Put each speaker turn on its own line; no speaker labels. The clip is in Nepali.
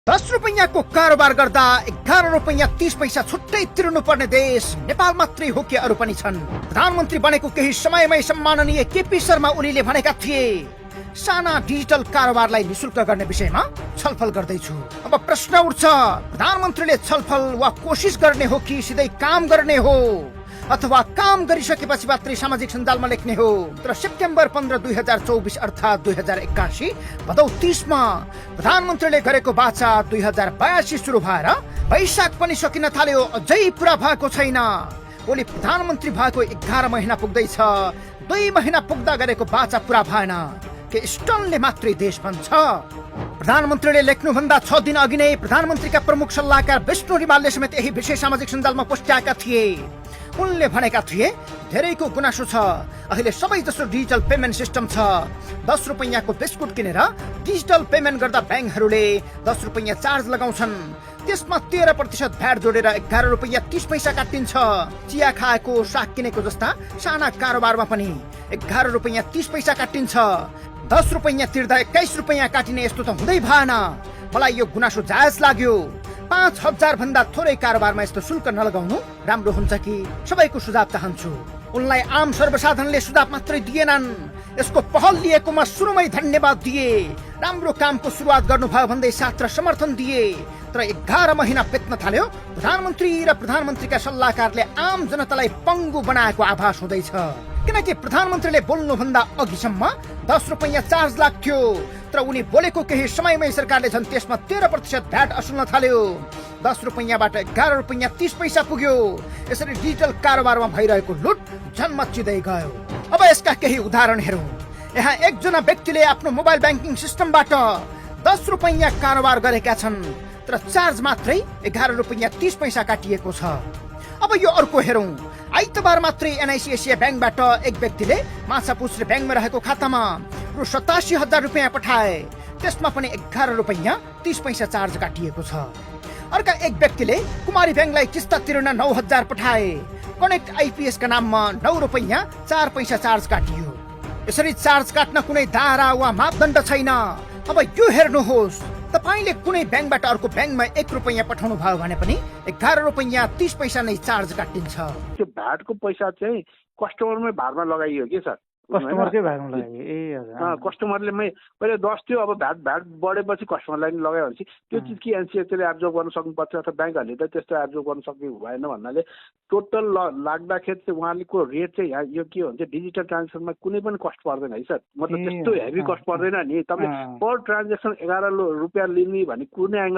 ₹10 को कारोबार गर्दा ₹11.30 छुट्टै तिर्नुपर्ने देश नेपाल मात्रै हो कि अरू पनि छन्। प्रधानमन्त्री बनेको केही समयमै सम्माननीय केपी शर्मा ओलीले भनेका थिए, साना डिजिटल कारोबारलाई निशुल्क गर्ने विषयमा छलफल गर्दैछु। अब प्रश्न उठ्छ, प्रधानमन्त्रीले छलफल वा कोसिस गर्ने हो कि सिधै काम गर्ने हो, अथवा काम गरिसकेपछि मात्रै सामाजिक सञ्जालमा लेख्ने हो। तर सेप्टेम्बर 15, 2024 अर्थात् 2081 भदौ 30 मा प्रधानमन्त्रीले गरेको वाचा 2082 सुरु भएर वैशाख पनि सकिन थाल्यो, अझै पुरा भएको छैन। ओली प्रधानमन्त्री भएको 11 महिना पुग्दैछ, 2 महिना पुग्दा गरेको वाचा पुरा भएन के स्टनले मात्रै देश बन्छ? प्रधानमन्त्रीले लेख्नुभन्दा 6 दिन अघि नै प्रधानमन्त्रीका प्रमुख सल्लाहकार विष्णु रिमालले समेत यही विषय सामाजिक सञ्जालमा पोस्ट्याएका थिए। उनले भनेका थिए, धेरैको गुनासो छ, अहिले सबै जसो डिजिटल पेमेन्ट सिस्टम छ। ₹10 को बिस्कुट किनेर डिजिटल पेमेन्ट गर्दा ब्याङ्कहरूले ₹10 चार्ज लगाउँछन्। त्यसमा 13% भ्याट जोडेर ₹11.30 काटिन्छ। चिया खाएको, साग किनेको जस्ता साना कारोबारमा पनि ₹11.30 काटिन्छ। ₹10 तिर्दा ₹21 काटिने यस्तो त हुँदै भएन। मलाई यो गुनासो जायज लाग्यो। 5,000 भन्दा थोरै कारोबारमा यस्तो शुल्क नलगाउनु राम्रो हुन्छ कि? सबैको सुझाव चाहन्छु। उनलाई आम सर्वसाधारणले सुझाव मात्रै दिएनन्, यसको पहल लिएकोमा सुरुमै धन्यवाद दिए। राम्रो कामको सुरुवात गर्नुभयो भन्दै साथ र समर्थन दिए। तर 11 महिना बित्न थाल्यो, प्रधानमन्त्री र प्रधानमन्त्रीका सल्लाहकारले आम जनतालाई पङ्गु बनाएको आभास हुँदैछ। किनकि प्रधानमन्त्रीले बोल्नुभन्दा अघिसम्म ₹10 चार्ज लाग्थ्यो, तर उनी बोलेको केही समयमै सरकारले झन् त्यसमा 13% भ्याट असुल्न थाल्यो। ₹10बाट ₹11.30 पुग्यो। यसरी डिजिटल कारोबारमा भइरहेको लुट झन् मच्चिँदै गयो। अब यसका केही उदाहरण हेरौँ। यहाँ एकजना व्यक्तिले आफ्नो मोबाइल ब्याङ्किङ सिस्टमबाट ₹10 कारोबार गरेका छन्, तर चार्ज मात्रै ₹11.30 काटिएको छ। अब यो अर्को हेरौँ। आइतबार मात्रै NIC एसिया ब्याङ्कबाट एक व्यक्तिले माछापुछ्रे ब्याङ्कमा रहेको खातामा रु ₹87,000 पठाए, त्यसमा पनि ₹11.30 चार्ज काटिएको छ। अर्का एक व्यक्तिले कुमारी ब्याङ्कलाई किस्ता तिर्न 9,000 पठाए, कनेक्ट IPS का नाममा ₹9.04 चार्ज काटियो। यसरी चार्ज काट्न कुनै दायरा वा मापदण्ड छैन। अब यो हेर्नुहोस्, तपाईले कुनै ब्याङ्कबाट अर्को ब्याङ्कमा ₹1 पठाउनु भयो भने पनि ₹11.30 नै चार्ज काटिन्छ।
त्यो भ्याटको पैसा चाहिँ कस्टमरमै भारमा लगाइयो कि सर,
कस्टमरकै भागमा लाग्यो। ए हजुर,
कस्टमरले पहिले 10 थियो, अब भ्याट बढेपछि कस्टमरलाई नि लगायो भनेपछि त्यो चिज कि एनसिएसले एब्जर्भ गर्न सक्नुपर्छ, अथवा ब्याङ्कहरूले त त्यस्तो एब्जर्भ गर्न सक्ने भएन भन्नाले टोटल लाग्दाखेरि चाहिँ उहाँको रेट चाहिँ यो के भन्छ, डिजिटल ट्रान्जेक्सनमा कुनै पनि कस्ट पर्दैन है सर। मतलब त्यस्तो हेभी कस्ट पर्दैन नि। तपाईँले पर ट्रान्जेक्सन ₹11 लिने भने कुनै एङ्गल